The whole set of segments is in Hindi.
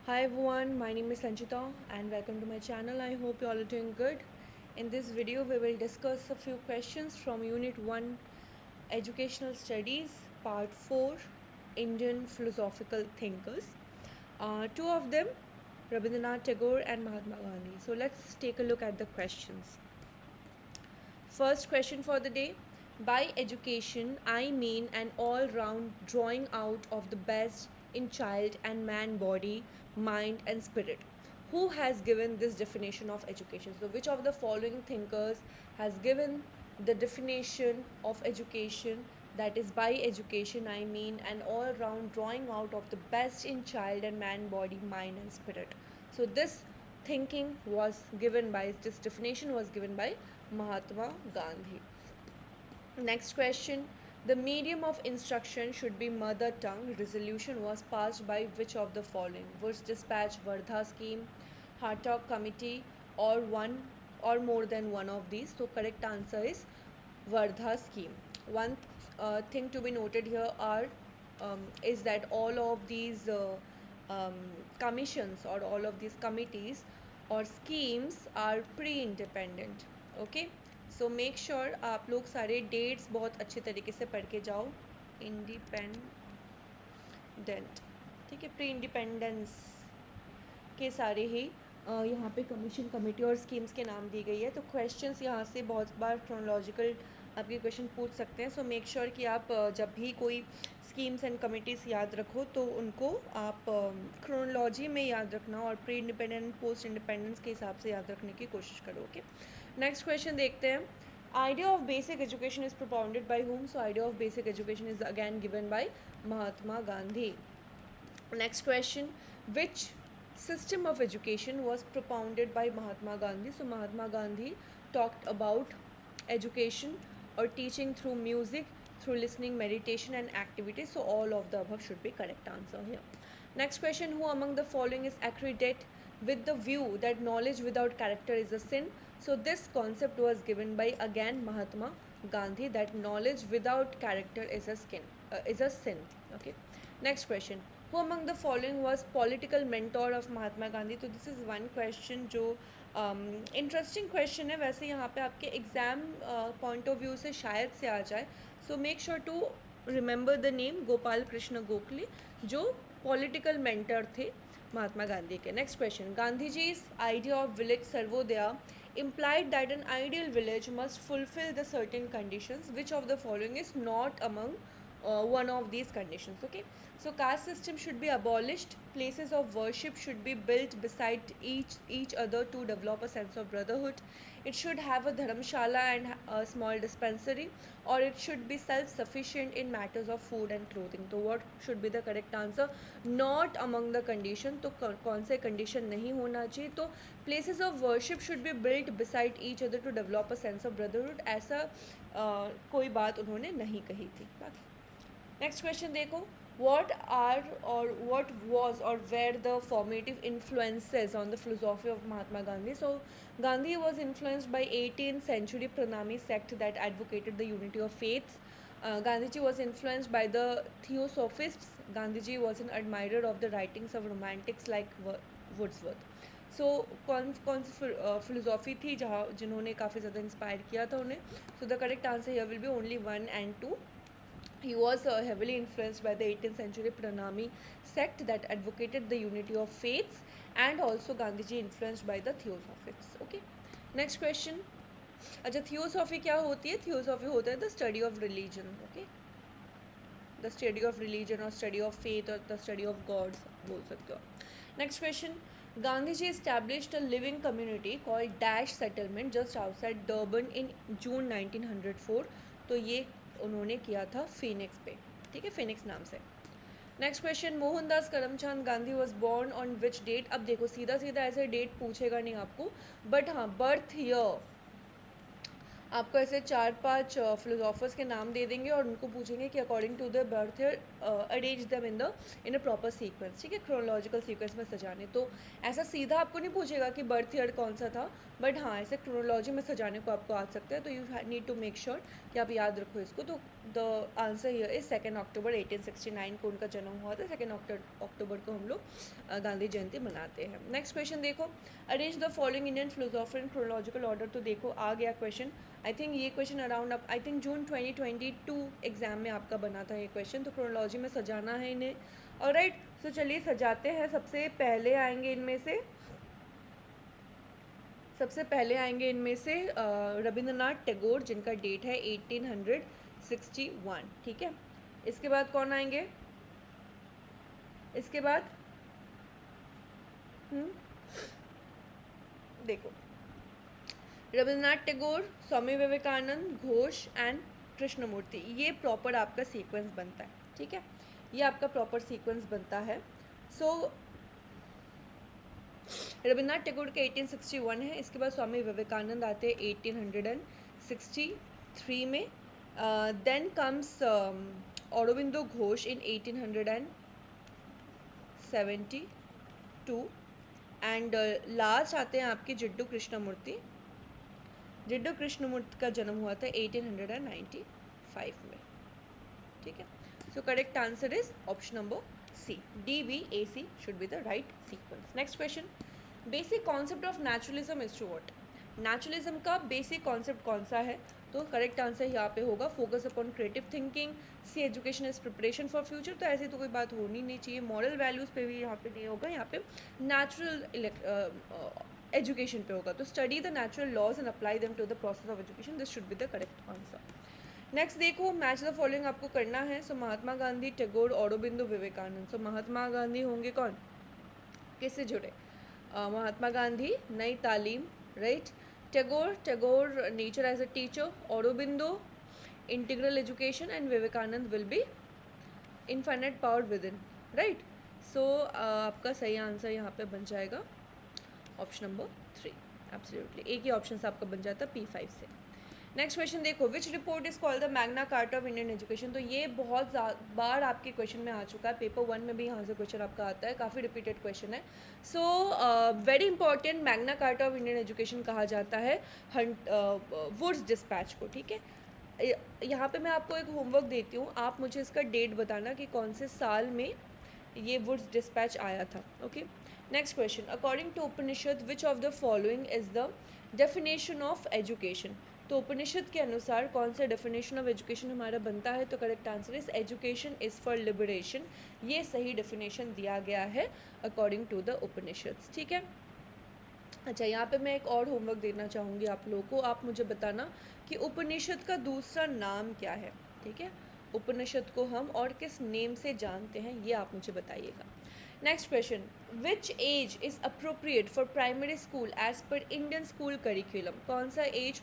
Hi everyone, my name is Sanchita and welcome to my channel. I hope you all are doing good. In this video, we will discuss a few questions from Unit 1 Educational Studies, Part 4 Indian Philosophical Thinkers. Two of them, Rabindranath Tagore and Mahatma Gandhi. So let's take a look at the questions. First question for the day. By education, I mean an all round drawing out of the best in child and man body, mind, and spirit. Who has given this definition of education? So, which of the following thinkers has given the definition of education? That is, by education, I mean an all round drawing out of the best in child and man body, mind, and spirit. So, this definition was given by Mahatma Gandhi. Next question. The medium of instruction should be mother tongue. Resolution was passed by which of the following? Woods Dispatch, Vardha Scheme, Hartog Committee, or one or more than one of these? So correct answer is Vardha Scheme. One thing to be noted here is that all of these commissions or all of these committees और schemes are pre independent. Okay, so make sure आप लोग सारे डेट्स बहुत अच्छे तरीके से पढ़ के जाओ. इंडिपेंडेंट, ठीक है, प्री इंडिपेंडेंस के सारे ही यहाँ पे कमीशन कमेटी और स्कीम्स के नाम दी गई है. तो क्वेश्चंस यहाँ से बहुत बार क्रोनोलॉजिकल आपके क्वेश्चन पूछ सकते हैं. सो मेक श्योर कि आप जब भी कोई स्कीम्स एंड कमिटीज़ याद रखो तो उनको आप क्रोनोलॉजी में याद रखना और प्री इंडिपेंडेंट पोस्ट इंडिपेंडेंस के हिसाब से याद रखने की कोशिश करो. ओके, नेक्स्ट क्वेश्चन देखते हैं. Idea of basic education is propounded bye whom? So idea of basic education is again given by Mahatma Gandhi. Next question. Which system of education was propounded by Mahatma Gandhi? So Mahatma Gandhi talked about education or teaching through music, through listening, meditation and activities. So all of the above should be correct answer here. Next question. Who among the following is accredited with the view that knowledge without character is a sin? So this concept was given by again Mahatma Gandhi, that knowledge without character is a sin. Okay. Next question. Who among the following was political mentor of Mahatma Gandhi? तो दिस इज़ वन क्वेश्चन जो इंटरेस्टिंग क्वेश्चन है. वैसे यहाँ पे आपके एग्ज़ाम पॉइंट ऑफ व्यू से शायद से आ जाए. So make sure to remember the name Gopal Krishna Gokhale, जो पॉलिटिकल मेंटर थे महात्मा गांधी के. Next question. गांधी जी's idea of village sarvodaya implied that an ideal village must fulfill the certain conditions. Which of the following is not among one of these conditions? Okay, so caste system should be abolished. Places of worship should be built beside each other to develop a sense of brotherhood. It should have a dharamshala and a small dispensary, or it should be self-sufficient in matters of food and clothing. तो what should be the correct answer? Not among the condition. तो कौन से condition नहीं होना चाहिए? तो places of worship should be built beside each other to develop a sense of brotherhood. ऐसा कोई बात उन्होंने नहीं कही थी. नेक्स्ट क्वेश्चन देखो. what are or what was or were the formative influences on the philosophy of Mahatma Gandhi? So Gandhi was influenced by 18th century Pranami sect that advocated the unity of faiths. Gandhiji was influenced by the Theosophists. Gandhiji was an admirer of the writings of romantics like Wordsworth. सो कौन सी फिलोसॉफी थी जिन्होंने काफ़ी ज़्यादा इंस्पायर किया था उन्हें? So the correct answer here will be only 1 and 2. He was heavily influenced by the 18th century Pranami sect that advocated the unity of faiths, and also Gandhiji influenced by the Theosophists. Okay. Next question. अच्छा, थियोसॉफी क्या होती है? थियोसॉफी होता है the study of religion. Okay, the study of religion और स्टडी ऑफ फेथ और द स्टडी ऑफ गॉड्स बोल सकते हो. Next question. Gandhiji established a living community called Dash Settlement just outside Durban in June 1904. तो ये उन्होंने किया था फिनिक्स पे. ठीक है, फिनिक्स नाम से. Next question. Mohandas Karamchand Gandhi was born on which date? अब देखो, सीधा सीधा ऐसे डेट पूछेगा नहीं आपको, बट हाँ बर्थ ईयर आपको ऐसे 4-5 फिलोसॉफर्स के नाम दे देंगे और उनको पूछेंगे कि according to the birth year arrange them in a proper sequence. ठीक है, क्रोनोलॉजिकल सीक्वेंस में सजाने. तो ऐसा सीधा आपको नहीं पूछेगा कि बर्थ ईयर कौन सा था, बट हाँ ऐसे क्रोनोलॉजी में सजाने को आपको आ सकता है. तो you need to make sure कि आप याद रखो इसको. तो the answer here is 2 October 1869 को उनका जन्म हुआ था। 2 अक्टूबर को हम लोग गांधी जयंती मनाते हैं। नेक्स्ट क्वेश्चन देखो, arrange the following Indian philosopher in chronological order. तो देखो आ गया क्वेश्चन। आई थिंक ये क्वेश्चन अराउंड अब आई थिंक जून 2022 एग्जाम में आपका बना था ये क्वेश्चन। तो क्रोनोलॉजी में सजाना है इन्हें। ऑलराइट, सो चलिए सजाते हैं। सबसे पहले आएंगे इनमें से रविंद्रनाथ टैगोर, जिनका डेट है 1861, ठीक है। इसके बाद कौन आएंगे? इसके बाद देखो, रविंद्रनाथ टैगोर, स्वामी विवेकानंद, घोष एंड कृष्णमूर्ति। ये प्रॉपर आपका सीक्वेंस बनता है, ठीक है। ये आपका प्रॉपर सीक्वेंस बनता है। सो रविंद्रनाथ टैगोर के 1861 है। इसके बाद स्वामी विवेकानंद आते हैं 1863 में। Then comes Aurobindo Ghosh in 1872 and last आते हैं आपके जिड्डू कृष्णमूर्ति। जिड्डू कृष्णमूर्ति का जन्म हुआ था 1895 में, ठीक है। So correct answer is option number C, DVAC should be the right sequence. Next question, basic concept of naturalism is to what. Naturalism का बेसिक कॉन्सेप्ट कौन सा है? तो करेक्ट आंसर यहाँ पे होगा focus upon creative thinking, C education is preparation for future. तो ऐसी तो कोई बात होनी नहीं चाहिए। मॉरल वैल्यूज़ पे भी यहाँ पे नहीं होगा, यहाँ पे नेचुरल एजुकेशन पे होगा। तो study the natural laws and apply them to the process of education, this should be the correct answer. Next देखो, मैच द फॉलोइंग आपको करना है। सो महात्मा गांधी, टैगोर, औरोबिंदो, विवेकानंद। सो महात्मा गांधी होंगे कौन, किससे जुड़े? महात्मा Gandhi Nai Talim, right. Tagore nature as a teacher, Aurobindo integral education and Vivekananda will be infinite power within, right. So आपका सही आंसर यहाँ पे बन जाएगा ऑप्शन नंबर 3, एब्सोल्युटली। एक ही ऑप्शन से आपका बन जाता P5 से। नेक्स्ट क्वेश्चन देखो, which report is called the Magna Carta of Indian education. तो ये बहुत बार आपके क्वेश्चन में आ चुका है, पेपर 1 में भी यहाँ से क्वेश्चन आपका आता है, काफ़ी रिपीटेड क्वेश्चन है। So very important, Magna Carta of Indian education कहा जाता है वुड्स डिस्पैच को, ठीक है। यहाँ पे मैं आपको एक होमवर्क देती हूँ, आप मुझे इसका डेट बताना कि कौन से साल में ये वुड्स डिस्पैच आया था, okay. Next question, according to Upanishad which of the following is the definition of education. तो उपनिषद के अनुसार कौन सा डेफिनेशन ऑफ एजुकेशन हमारा बनता है? तो correct answer is education is for liberation. ये सही डेफिनेशन दिया गया है अकॉर्डिंग टू द उपनिषद्स, ठीक है। अच्छा, यहाँ पे मैं एक और होमवर्क देना चाहूँगी आप लोगों को। आप मुझे बताना कि उपनिषद का दूसरा नाम क्या है, ठीक है। उपनिषद को हम और किस नेम से जानते हैं, ये आप मुझे बताइएगा। Next question, which age is appropriate for primary school as per Indian school curriculum. कौन सा एज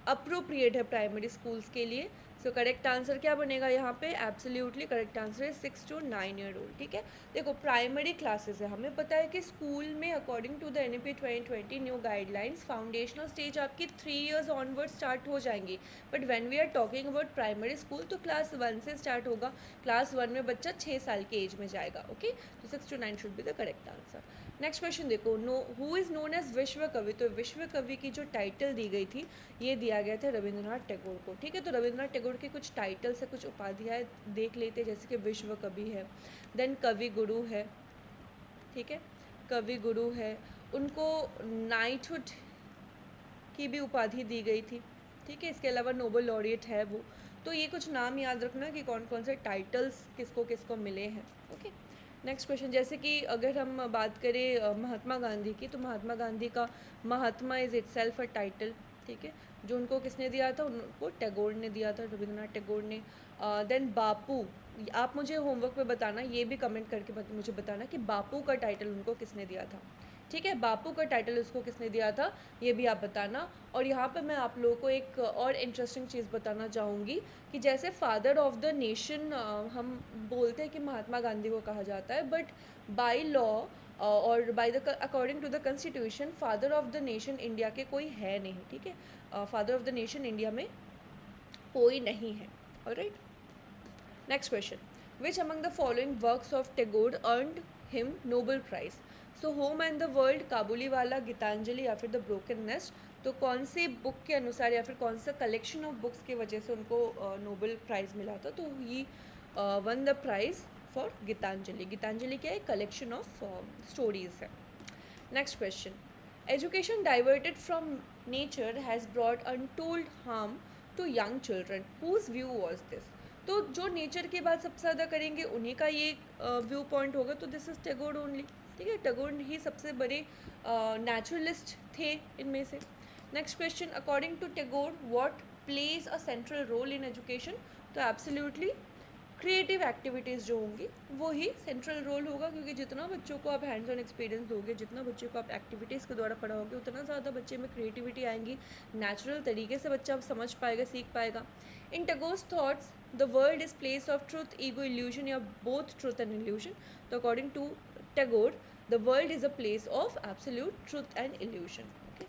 अप्रोप्रिएट है प्राइमरी स्कूल्स के लिए? सो करेक्ट आंसर क्या बनेगा यहाँ पे? एब्सोल्युटली करेक्ट आंसर है 6 to 9 ईयर ओल्ड, ठीक है। देखो, प्राइमरी क्लासेस है, हमें पता है कि स्कूल में according to the NEP 2020 new guidelines foundational stage आपकी 3 years ऑनवर्ड स्टार्ट हो जाएंगी। But when we are talking about primary school तो क्लास 1 से स्टार्ट होगा। क्लास 1 में बच्चा 6 साल की एज में जाएगा, ओके। तो 6 to 9 should be the correct answer. Next question देखो, हु इज़ नोन एज विश्व कवि। तो विश्व कवि की जो टाइटल दी गई थी ये दिया गया था रविंद्रनाथ टैगोर को, ठीक है। तो रविंद्रनाथ टैगोर के कुछ टाइटल से कुछ उपाधियाँ देख लेते हैं, जैसे कि विश्व कवि है, देन कवि गुरु है, ठीक है, कवि गुरु है। उनको नाइटहुड की भी उपाधि दी गई थी, ठीक है। इसके अलावा नोबल लॉरिएट है वो। तो ये कुछ नाम याद रखना कि कौन कौन से टाइटल्स किसको किसको मिले हैं, ओके। नेक्स्ट क्वेश्चन, जैसे कि अगर हम बात करें महात्मा गांधी की, तो महात्मा गांधी का महात्मा इज़ इटसेल्फ अ टाइटल, ठीक है, जो उनको किसने दिया था? उनको टैगोर ने दिया था, रविंद्रनाथ टैगोर ने। देन बापू, आप मुझे होमवर्क पे बताना, ये भी कमेंट करके मुझे बताना कि बापू का टाइटल उनको किसने दिया था, ठीक है। बापू का टाइटल उसको किसने दिया था, ये भी आप बताना। और यहाँ पे मैं आप लोगों को एक और इंटरेस्टिंग चीज़ बताना चाहूँगी कि जैसे फादर ऑफ द नेशन हम बोलते हैं कि महात्मा गांधी को कहा जाता है, बट बाय लॉ और by the according to the constitution father of the nation India के कोई है नहीं, ठीक है। Father of the nation India में कोई नहीं है, alright. Next question, which among the following works of Tagore earned him Nobel prize. So home and the world, Kabuliwala, Gitanjali या फिर द ब्रोकन नेस्ट। तो कौन से बुक के अनुसार या फिर कौन सा कलेक्शन ऑफ बुक्स की वजह से उनको नोबेल प्राइज़ मिला था, तो he won the prize for Gitanjali. Gitanjali क्या है, कलेक्शन ऑफ स्टोरीज़ है। Next question, education diverted from nature has brought untold harm to young children, whose view was this. तो जो नेचर की बात सबसे ज़्यादा करेंगे उन्हीं का ये व्यू पॉइंट होगा, तो दिस इज़ टैगोर ओनली। ठीक है, टैगोर ही सबसे बड़े नेचुरलिस्ट थे इनमें से। Next question, according to Tagore what plays a central role in education, तो एब्सोल्युटली क्रिएटिव एक्टिविटीज़ जो होंगी वो ही सेंट्रल रोल होगा, क्योंकि जितना बच्चों को आप हैंड्स ऑन एक्सपीरियंस दोगे, जितना बच्चे को आप एक्टिविटीज़ के द्वारा पढ़ाओगे, उतना ज़्यादा बच्चे में क्रिएटिविटी आएंगी, नेचुरल तरीके से बच्चा समझ पाएगा, सीख पाएगा। In Tagore's thoughts the world is place of truth, ego, illusion, या बोथ ट्रूथ एंड इल्यूजन। तो according to Tagore the world is a place of absolute truth and illusion. Okay,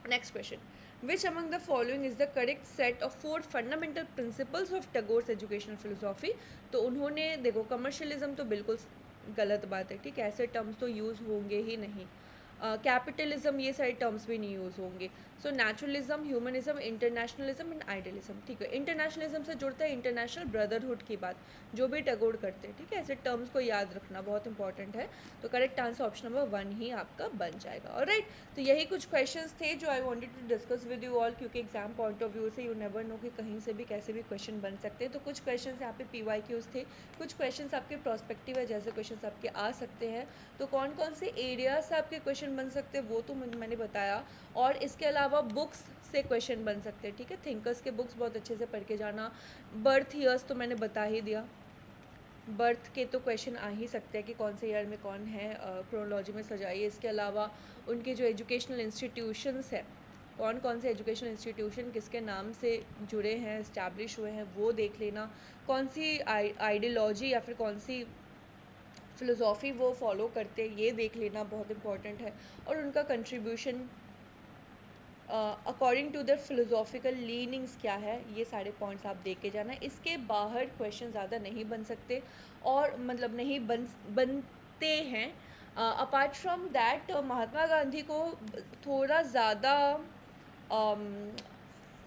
next question, which among the following is the correct set of 4 fundamental principles of Tagore's educational philosophy। तो उन्होंने देखो, कमर्शियलिज्म तो बिल्कुल गलत बात है, ठीक है, ऐसे टर्म्स तो यूज़ होंगे ही नहीं। कैपिटलिज्म ये सारे टर्म्स भी नहीं यूज़ होंगे। So naturalism, humanism, internationalism and idealism. ठीक है, इंटरनेशनलिज्म से जुड़ता है इंटरनेशनल ब्रदरहुड की बात, जो भी टैगोर करते हैं। ठीक है, ऐसे टर्म्स को याद रखना बहुत इंपॉर्टेंट है। तो करेक्ट आंसर ऑप्शन नंबर 1 ही आपका बन जाएगा। ऑलराइट, तो यही कुछ क्वेश्चंस थे जो I wanted to discuss with you all, क्योंकि एग्जाम पॉइंट ऑफ व्यू से यू नेवर नो कि कहीं से भी कैसे भी क्वेश्चन बन सकते हैं। तो कुछ क्वेश्चंस यहाँ पे PYQs थे, कुछ क्वेश्चंस आपके प्रोस्पेक्टिव है, जैसे क्वेश्चंस आपके आ सकते हैं। तो कौन कौन से एरिया से आपके क्वेश्चन बन सकते हैं वो तो मैंने बताया, और इसके अलावा बुक्स से क्वेश्चन बन सकते हैं। ठीक है, थिंकर्स के बुक्स बहुत अच्छे से पढ़ के जाना। बर्थ ईयर्स तो मैंने बता ही दिया, बर्थ के तो क्वेश्चन आ ही सकते हैं कि कौन से ईयर में कौन है, क्रोनोलॉजी में सजाइए। इसके अलावा उनके जो एजुकेशनल इंस्टीट्यूशंस है, कौन कौन से एजुकेशनल इंस्टीट्यूशन किसके नाम से जुड़े हैं, इस्टेब्लिश हुए हैं, वो देख लेना। कौन सी आइडियोलॉजी या फिर कौन सी फ़िलोसॉफ़ी वो फॉलो करते हैं, ये देख लेना बहुत इंपॉर्टेंट है। और उनका contribution according to the philosophical leanings क्या है, ये सारे पॉइंट्स आप देख के जाना। इसके बाहर क्वेश्चन ज़्यादा नहीं बन सकते, और मतलब नहीं बनते हैं। Apart from that, Mahatma Gandhi को थोड़ा ज़्यादा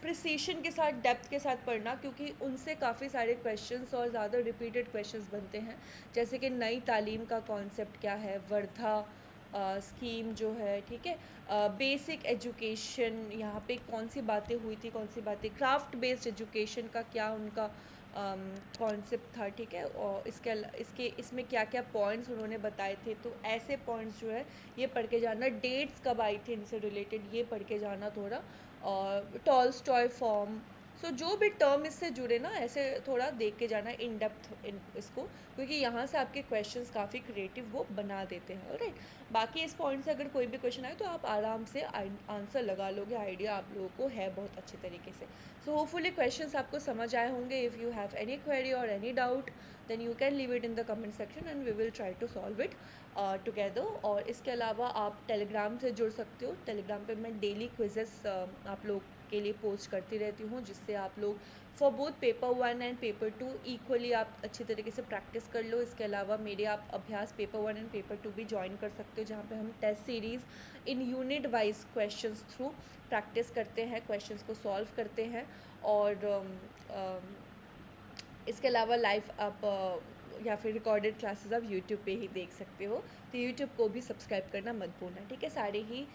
प्रिसीशन के साथ, डेप्थ के साथ पढ़ना, क्योंकि उनसे काफ़ी सारे क्वेश्चंस और ज़्यादा रिपीटेड क्वेश्चंस बनते हैं। जैसे कि नई तालीम का कॉन्सेप्ट क्या है, वर्धा स्कीम जो है, ठीक है, बेसिक एजुकेशन, यहाँ पे कौन सी बातें हुई थी, कौन सी बातें, क्राफ्ट बेस्ड एजुकेशन का क्या उनका कॉन्सेप्ट था। ठीक है, और इसमें क्या क्या पॉइंट्स उन्होंने बताए थे। तो ऐसे पॉइंट्स जो है ये पढ़ के जाना। डेट्स कब आई थी इनसे रिलेटेड, ये पढ़ के जाना थोड़ा। और टॉलस्टॉय फॉर्म, सो जो भी टर्म इससे जुड़े ना, ऐसे थोड़ा देख के जाना इन डेप्थ इसको, क्योंकि यहाँ से आपके क्वेश्चंस काफ़ी क्रिएटिव वो बना देते हैं। ऑलराइट, बाकी इस पॉइंट से अगर कोई भी क्वेश्चन आए तो आप आराम से आंसर लगा लोगे, आइडिया आप लोगों को है बहुत अच्छे तरीके से। सो होपफुली क्वेश्चंस आपको समझ आए होंगे। If you have any query और any doubt then you can leave it in the comment section and we will try to solve it together. और इसके अलावा आप टेलीग्राम से जुड़ सकते हो। टेलीग्राम पे मैं डेली क्विजेस आप लोग के लिए पोस्ट करती रहती हूँ, जिससे आप लोग for both paper 1 and paper 2 equally आप अच्छी तरीके से प्रैक्टिस कर लो। इसके अलावा मेरे आप अभ्यास पेपर 1 एंड पेपर 2 भी ज्वाइन कर सकते हो, जहाँ पे हम test series in unit wise questions through practice करते हैं, क्वेश्चंस को सॉल्व करते हैं। और इसके अलावा लाइव आप या फिर रिकॉर्डेड क्लासेस आप यूट्यूब पे ही देख सकते हो। तो यूट्यूब को भी सब्सक्राइब करना मत भूलना। ठीक है, सारे ही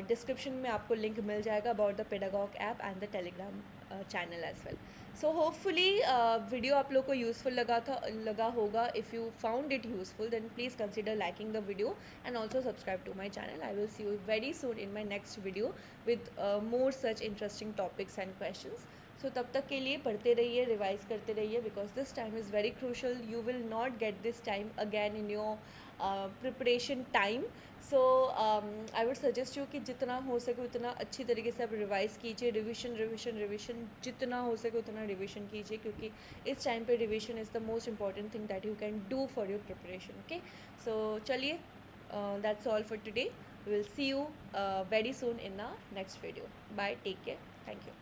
डिस्क्रिप्शन में आपको लिंक मिल जाएगा about the Pedagogue app and the Telegram channel as well. So hopefully video आप लोग को यूज़फुल लगा होगा। If you found it useful then please consider liking the video and also subscribe to my channel. I will see you very soon in my next video with more such interesting topics and questions. So तब तक के लिए पढ़ते रहिए, रिवाइज करते रहिए, because this time is very crucial. You will not get this time again in your preparation time. So I would suggest you कि जितना हो सके उतना अच्छी तरीके से आप रिवाइज़ कीजिए। रिविशन जितना हो सके उतना रिविशन कीजिए, क्योंकि इस टाइम पे revision is the most important thing that you can do for your preparation. Okay, so चलिए, that's all for today. Will see you very soon in our next video. Bye, take care, thank you.